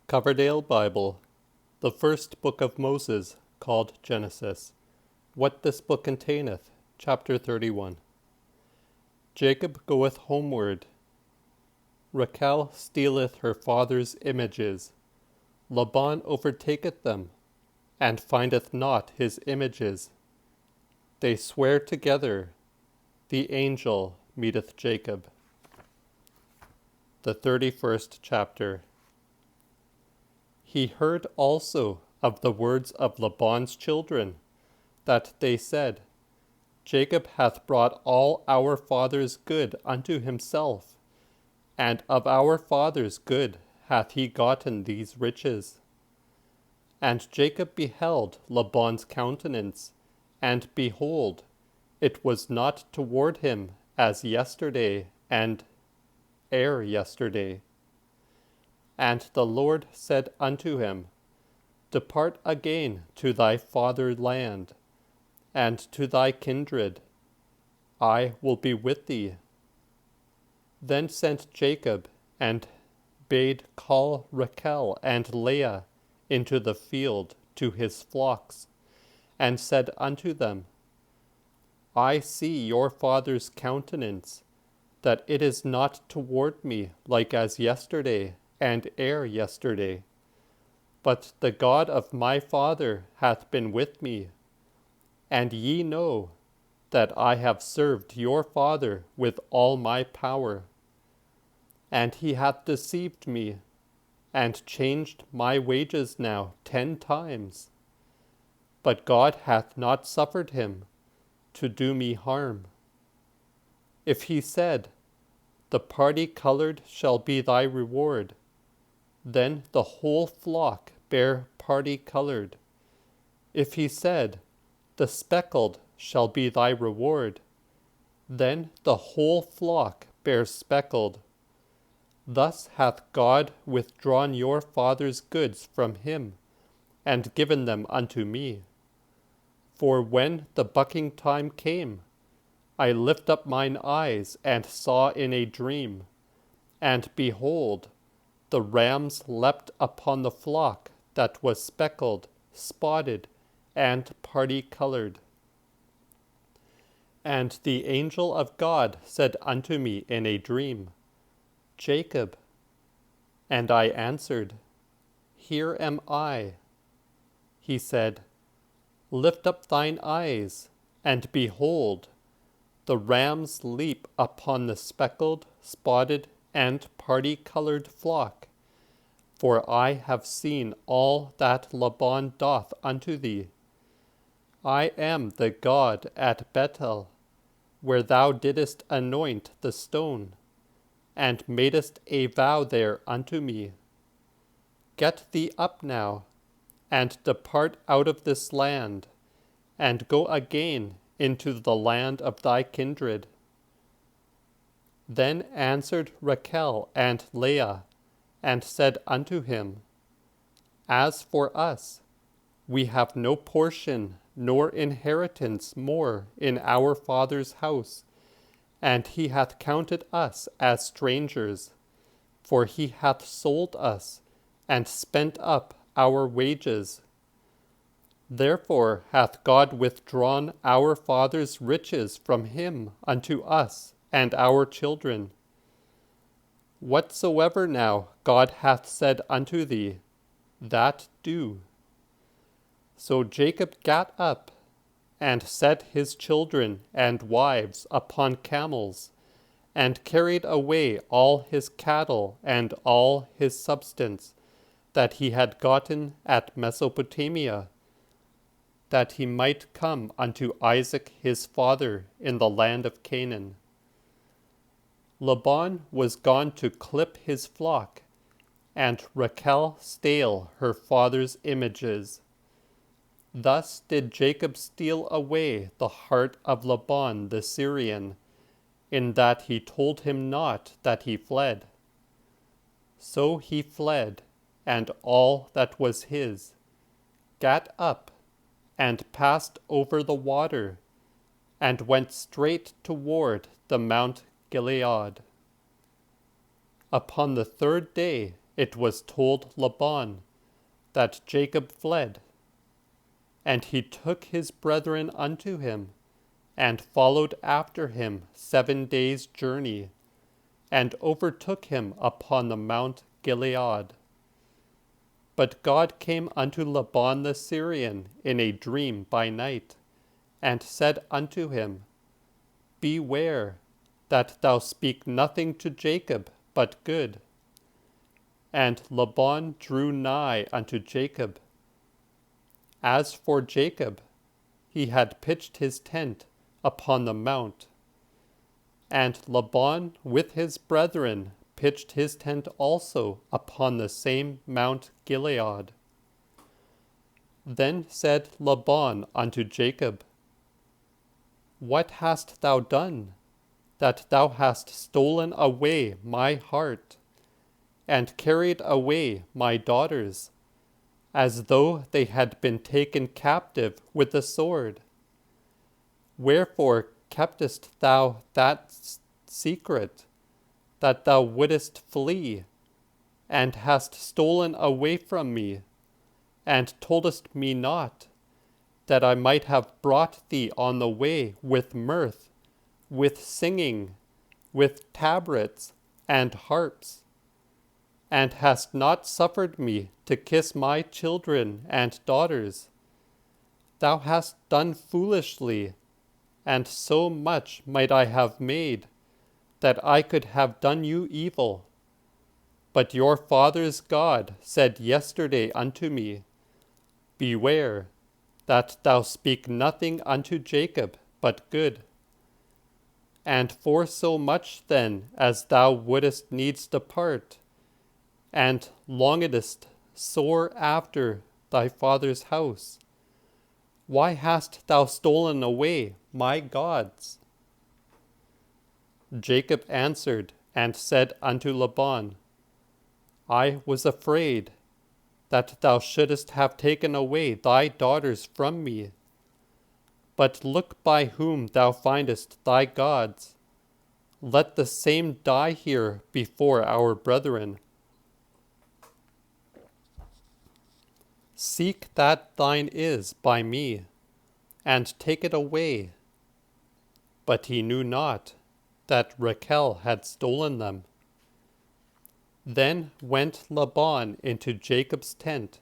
Coverdale Bible, the first book of Moses, called Genesis. What this book containeth. Chapter 31. Jacob goeth homeward. Rachel stealeth her father's images. Laban overtaketh them, and findeth not his images. They swear together. The angel meeteth Jacob. The 31st chapter. He heard also of the words of Laban's children, that they said, Jacob hath brought all our father's good unto himself, and of our father's good hath he gotten these riches. And Jacob beheld Laban's countenance, and behold, it was not toward him as yesterday and ere yesterday. And the Lord said unto him, Depart again to thy father's land, and to thy kindred. I will be with thee. Then sent Jacob, and bade call Rachel and Leah into the field to his flocks, and said unto them, I see your father's countenance, that it is not toward me like as yesterday and ere yesterday. But the God of my father hath been with me, and ye know that I have served your father with all my power. And he hath deceived me, and changed my wages now 10 times. But God hath not suffered him to do me harm. If he said, The party-colored shall be thy reward, then the whole flock bear party-colored. If he said, The speckled shall be thy reward, then the whole flock bear speckled. Thus hath God withdrawn your father's goods from him, and given them unto me. For when the bucking time came, I lift up mine eyes, and saw in a dream, and behold, the rams leapt upon the flock that was speckled, spotted, and party-colored. And the angel of God said unto me in a dream, Jacob. And I answered, Here am I. He said, Lift up thine eyes, and behold, the rams leap upon the speckled, spotted, and party-colored flock. For I have seen all that Laban doth unto thee. I am the God at Bethel, where thou didst anoint the stone, and madest a vow there unto me. Get thee up now, and depart out of this land, and go again into the land of thy kindred. Then answered Rachel and Leah, and said unto him, As for us, we have no portion nor inheritance more in our father's house, and he hath counted us as strangers, for he hath sold us, and spent up our wages. Therefore hath God withdrawn our father's riches from him unto us and our children. Whatsoever now God hath said unto thee, that do. So Jacob gat up, and set his children and wives upon camels, and carried away all his cattle and all his substance that he had gotten at Mesopotamia, that he might come unto Isaac his father in the land of Canaan. Laban was gone to clip his flock, and Rachel stale her father's images. Thus did Jacob steal away the heart of Laban the Syrian, in that he told him not that he fled. So he fled, and all that was his, gat up, and passed over the water, and went straight toward the Mount Gilead. Upon the 3rd day it was told Laban that Jacob fled. And he took his brethren unto him, and followed after him 7 days' journey, and overtook him upon the Mount Gilead. But God came unto Laban the Syrian in a dream by night, and said unto him, Beware that thou speak nothing to Jacob but good. And Laban drew nigh unto Jacob. As for Jacob, he had pitched his tent upon the mount. And Laban with his brethren pitched his tent also upon the same Mount Gilead. Then said Laban unto Jacob, What hast thou done, that thou hast stolen away my heart, and carried away my daughters, as though they had been taken captive with the sword? Wherefore keptest thou that secret, that thou wouldest flee, and hast stolen away from me, and toldest me not, that I might have brought thee on the way with mirth, with singing, with tabrets and harps, and hast not suffered me to kiss my children and daughters? Thou hast done foolishly, and so much might I have made, that I could have done you evil. But your father's God said yesterday unto me, Beware that thou speak nothing unto Jacob but good. And for so much then as thou wouldest needs depart, and longedst sore after thy father's house, why hast thou stolen away my gods? Jacob answered and said unto Laban, I was afraid that thou shouldest have taken away thy daughters from me. But look by whom thou findest thy gods. Let the same die here before our brethren. Seek that thine is by me, and take it away. But he knew not that Rachel had stolen them. Then went Laban into Jacob's tent,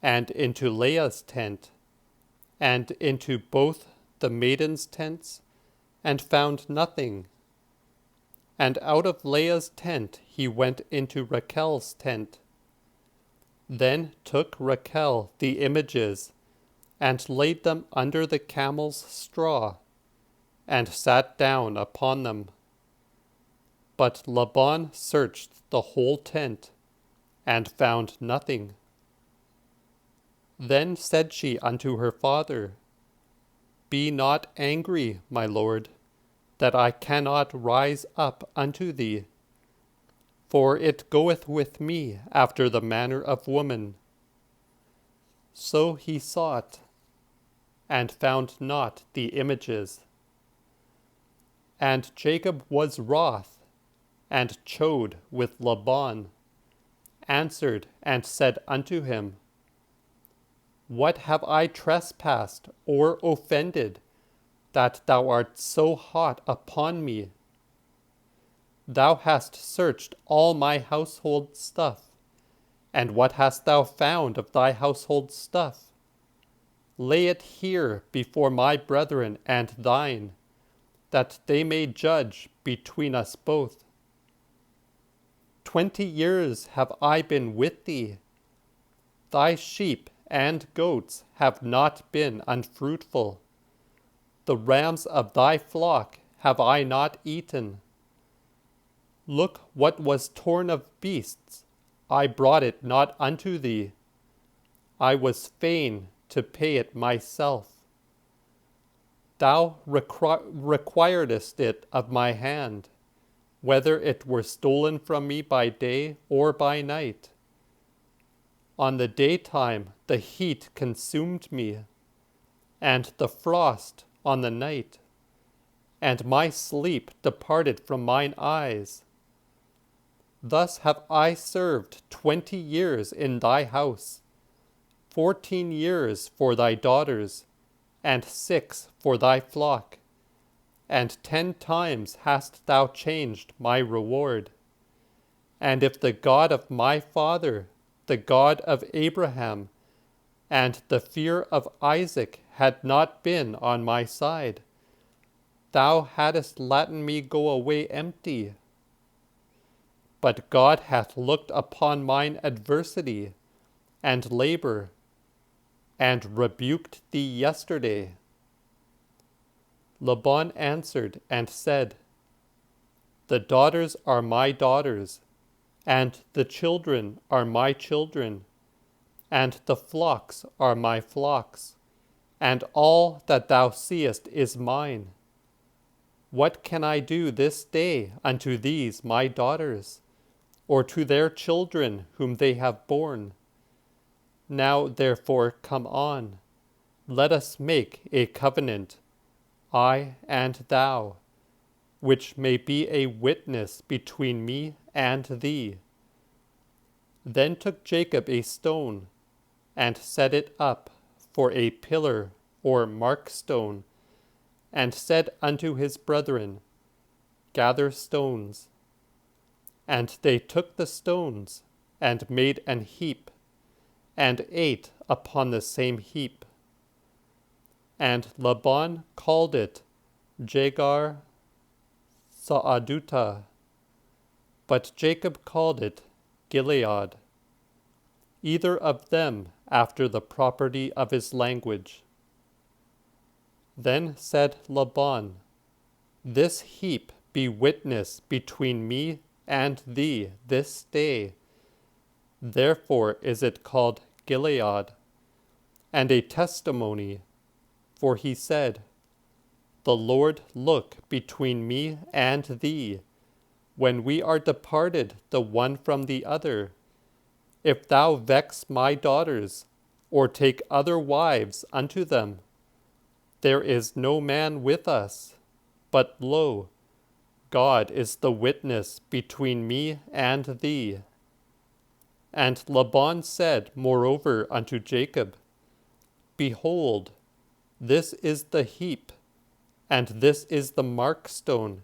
and into Leah's tent, and into both the maidens' tents, and found nothing. And out of Leah's tent he went into Rachel's tent. Then took Rachel the images, and laid them under the camel's straw, and sat down upon them. But Laban searched the whole tent, and found nothing. Then said she unto her father, Be not angry, my lord, that I cannot rise up unto thee, for it goeth with me after the manner of woman. So he sought, and found not the images. And Jacob was wroth, and chode with Laban, answered and said unto him, What have I trespassed or offended, that thou art so hot upon me? Thou hast searched all my household stuff, and what hast thou found of thy household stuff? Lay it here before my brethren and thine, that they may judge between us both. 20 years have I been with thee. Thy sheep and goats have not been unfruitful. The rams of thy flock have I not eaten. Look what was torn of beasts, I brought it not unto thee. I was fain to pay it myself. Thou requiredst it of my hand, whether it were stolen from me by day or by night. On the daytime the heat consumed me, and the frost on the night, and my sleep departed from mine eyes. Thus have I served 20 years in thy house, 14 years for thy daughters, and 6 for thy flock, and 10 times hast thou changed my reward. And if the God of my father, the God of Abraham, and the fear of Isaac had not been on my side, thou hadst latten me go away empty. But God hath looked upon mine adversity and labor, and rebuked thee yesterday. Laban answered and said, The daughters are my daughters, and the children are my children, and the flocks are my flocks, and all that thou seest is mine. What can I do this day unto these my daughters, or to their children whom they have borne? Now therefore come on, let us make a covenant, I and thou, which may be a witness between me and thee. Then took Jacob a stone, and set it up for a pillar or mark stone, and said unto his brethren, Gather stones. And they took the stones, and made an heap, and ate upon the same heap. And Laban called it Jegar Saaduta, but Jacob called it Gilead, either of them after the property of his language. Then said Laban, This heap be witness between me and thee this day. Therefore is it called Gilead, and a testimony, for he said, The Lord look between me and thee, when we are departed the one from the other. If thou vex my daughters, or take other wives unto them, there is no man with us, but lo, God is the witness between me and thee. And Laban said moreover unto Jacob, Behold, this is the heap, and this is the mark stone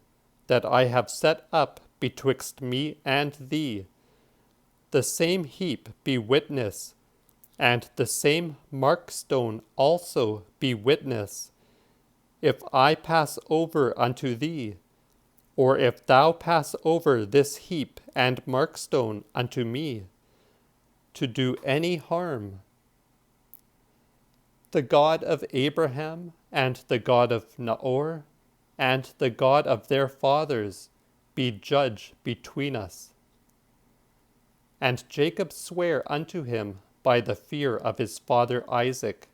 that I have set up betwixt me and thee. The same heap be witness, and the same mark stone also be witness, if I pass over unto thee, or if thou pass over this heap and mark stone unto me, to do any harm. The God of Abraham, and the God of Nahor, and the God of their fathers, be judge between us. And Jacob sware unto him by the fear of his father Isaac.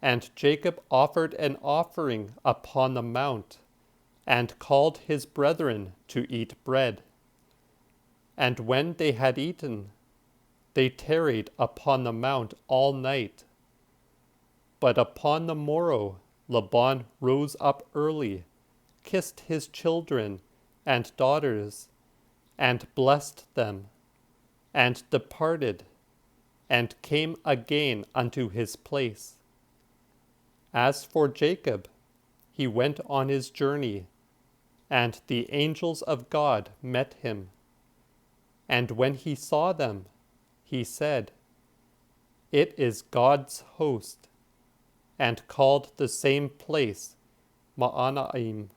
And Jacob offered an offering upon the mount, and called his brethren to eat bread. And when they had eaten, they tarried upon the mount all night. But upon the morrow Laban rose up early, kissed his children and daughters, and blessed them, and departed, and came again unto his place. As for Jacob, he went on his journey, and the angels of God met him. And when he saw them, he said, It is God's host, and called the same place Maanaim.